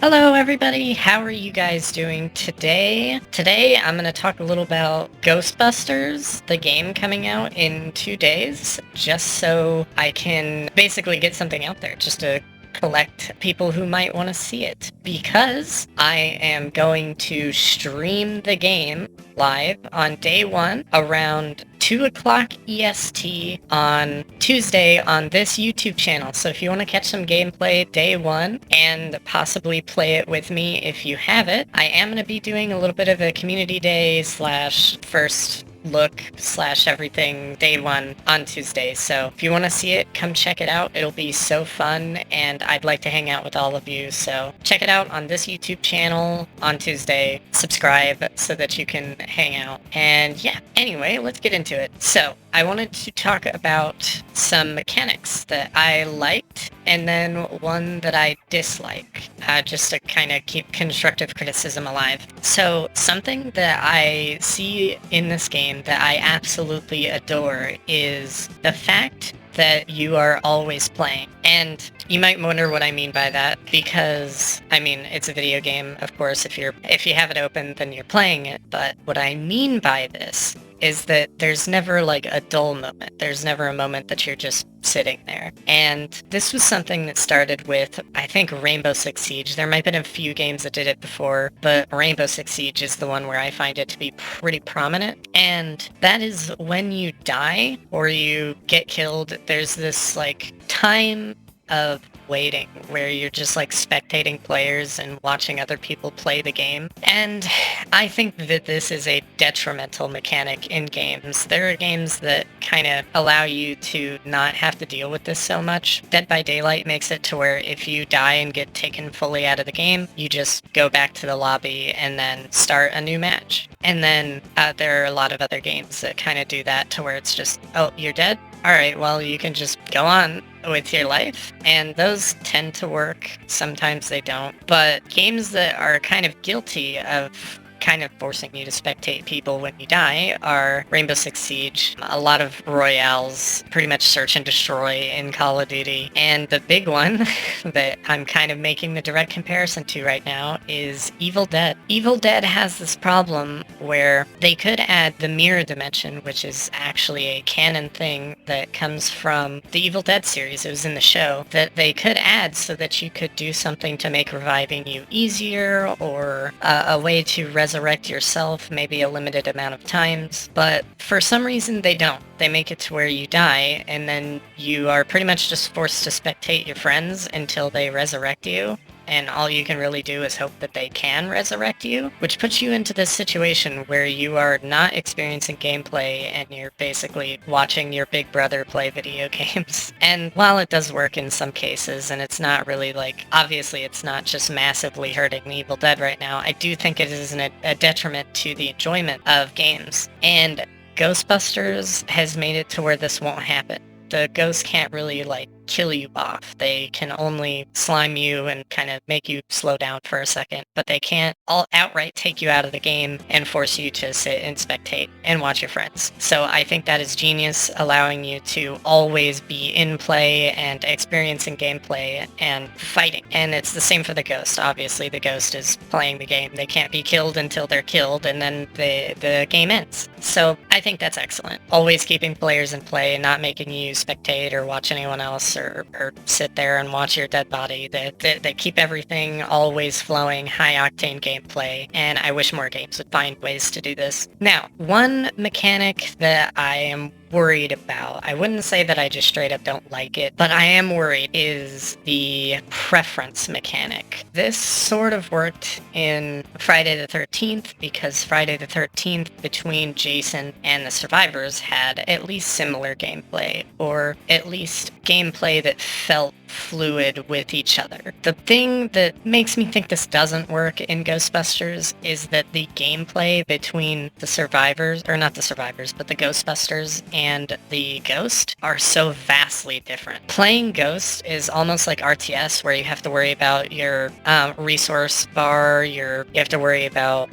Hello everybody, how are you guys doing today? Today I'm going to talk a little about Ghostbusters, the game coming out in 2 days, just so I can basically get something out there, just to collect people who might want to see it, because I am going to stream the game live on day one around 2 o'clock EST on Tuesday on this YouTube channel. So if you want to catch some gameplay day one and possibly play it with me if you have it, I am going to be doing a little bit of a community day slash first look slash everything day one on Tuesday. So if you want to see it, come check it out. It'll be so fun and I'd like to hang out with all of you. So check it out on this YouTube channel on Tuesday. Subscribe so that you can hang out. And yeah, anyway, let's get into it. So I wanted to talk about some mechanics that I liked and then one that I dislike, just to kind of keep constructive criticism alive. So something that I see in this game that I absolutely adore is the fact that you are always playing. And you might wonder what I mean by that, because I mean it's a video game, of course. If you have it open, then you're playing it. But what I mean by this is that there's never like a dull moment. There's never a moment that you're just sitting there. And this was something that started with, I think, Rainbow Six Siege. There might have been a few games that did it before, but Rainbow Six Siege is the one where I find it to be pretty prominent. And that is when you die or you get killed, there's this like time of waiting where you're just like spectating players and watching other people play the game. And I think that this is a detrimental mechanic in games. There are games that kind of allow you to not have to deal with this so much. Dead by Daylight makes it to where if you die and get taken fully out of the game, you just go back to the lobby and then start a new match. And then there are a lot of other games that kind of do that to where it's just, oh, you're dead? Alright, well, you can just go on with your life, and those tend to work. Sometimes they don't. But games that are kind of guilty of kind of forcing you to spectate people when you die are Rainbow Six Siege, a lot of royales, pretty much search and destroy in Call of Duty, and the big one that I'm kind of making the direct comparison to right now is Evil Dead. Evil Dead has this problem where they could add the mirror dimension, which is actually a canon thing that comes from the Evil Dead series. It was in the show that they could add so that you could do something to make reviving you easier, or a way to resurrect yourself maybe a limited amount of times, but for some reason they don't. They make it to where you die and then you are pretty much just forced to spectate your friends until they resurrect you, and all you can really do is hope that they can resurrect you, which puts you into this situation where you are not experiencing gameplay and you're basically watching your big brother play video games. And while it does work in some cases, and it's not really like, obviously it's not just massively hurting Evil Dead right now, I do think it is a detriment to the enjoyment of games. And Ghostbusters has made it to where this won't happen. The ghosts can't really like kill you off. They can only slime you and kind of make you slow down for a second, but they can't all outright take you out of the game and force you to sit and spectate and watch your friends. So I think that is genius, allowing you to always be in play and experiencing gameplay and fighting. And it's the same for the ghost. Obviously the ghost is playing the game. They can't be killed until they're killed, and then the game ends. So I think that's excellent. Always keeping players in play and not making you spectate or watch anyone else or sit there and watch your dead body. They keep everything always flowing, high-octane gameplay, and I wish more games would find ways to do this. Now, one mechanic that I am worried about, I wouldn't say that I just straight up don't like it, but I am worried, is the preference mechanic. This sort of worked in Friday the 13th because Friday the 13th between Jason and the survivors had at least similar gameplay, or at least gameplay that felt fluid with each other. The thing that makes me think this doesn't work in Ghostbusters is that the gameplay between the survivors, or not the survivors, but the Ghostbusters and the Ghost are so vastly different. Playing Ghost is almost like RTS, where you have to worry about your resource bar, you have to worry about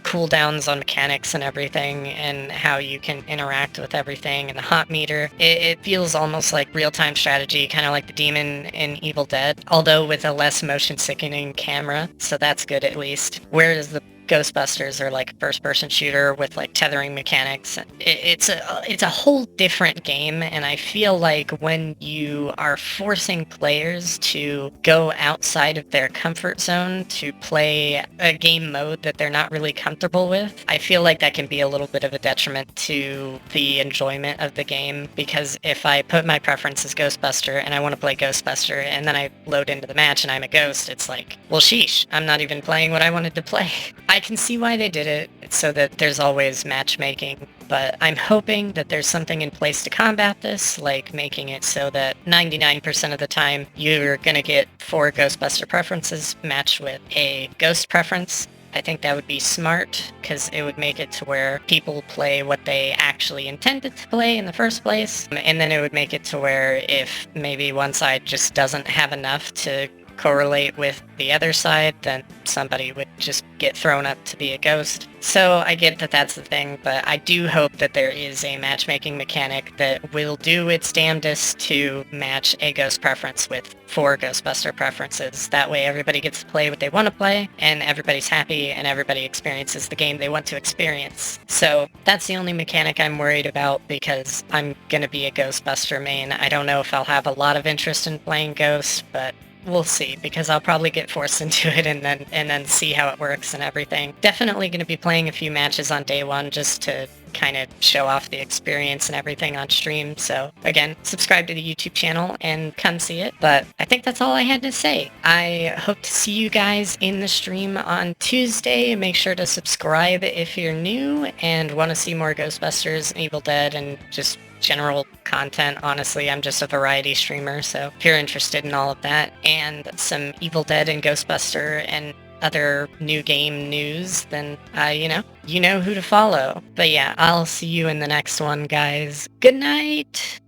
cooldowns on mechanics and everything, and how you can interact with everything, and the hot meter. It feels almost like real-time strategy, kind of like the demon in Evil Dead, although with a less motion-sickening camera, so that's good at least. Whereas the Ghostbusters are like a first-person shooter with like tethering mechanics. It's a whole different game, and I feel like when you are forcing players to go outside of their comfort zone to play a game mode that they're not really comfortable with, I feel like that can be a little bit of a detriment to the enjoyment of the game, because if I put my preference as Ghostbuster and I want to play Ghostbuster and then I load into the match and I'm a ghost, it's like, well, sheesh, I'm not even playing what I wanted to play. I can see why they did it, so that there's always matchmaking, but I'm hoping that there's something in place to combat this, like making it so that 99% of the time you're gonna get 4 Ghostbuster preferences matched with a ghost preference. I think that would be smart, because it would make it to where people play what they actually intended to play in the first place, and then it would make it to where if maybe one side just doesn't have enough to correlate with the other side, then somebody would just get thrown up to be a ghost. So I get that that's the thing, but I do hope that there is a matchmaking mechanic that will do its damnedest to match a ghost preference with 4 Ghostbuster preferences. That way everybody gets to play what they want to play, and everybody's happy, and everybody experiences the game they want to experience. So that's the only mechanic I'm worried about, because I'm gonna be a Ghostbuster main. I don't know if I'll have a lot of interest in playing Ghost, but we'll see, because I'll probably get forced into it and then see how it works and everything. Definitely going to be playing a few matches on day one just to kind of show off the experience and everything on stream. So again, subscribe to the YouTube channel and come see it. But I think that's all I had to say. I hope to see you guys in the stream on Tuesday. Make sure to subscribe if you're new and want to see more Ghostbusters and Evil Dead and just general content. Honestly, I'm just a variety streamer, so if you're interested in all of that and some Evil Dead and Ghostbuster and other new game news, then you know who to follow. But yeah, I'll see you in the next one, guys. Good night.